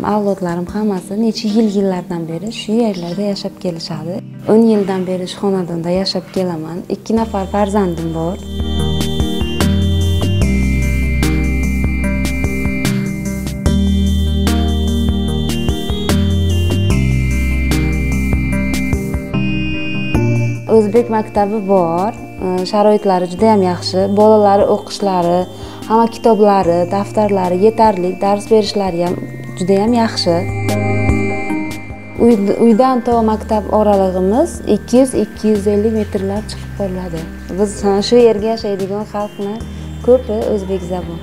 Avlodlarim hammasi necha yillardan beri shu yerlarda yashab kelishadi. 10 yildan beri shu xonadonda yashab kelaman. 2 nafar farzandim bor. O'zbek maktabi bor. Sharoitlari juda ham yaxshi. Bolalar o'qishlari, hamma kitoblari, daftarlari yetarli, dars berishlari ham juda ham yaxshi. Uydan to maktab oralig'imiz 200-250 metrlar chiqib qoladi. Biz shu yerga yashaydigan xalqning ko'pi o'zbek zabon.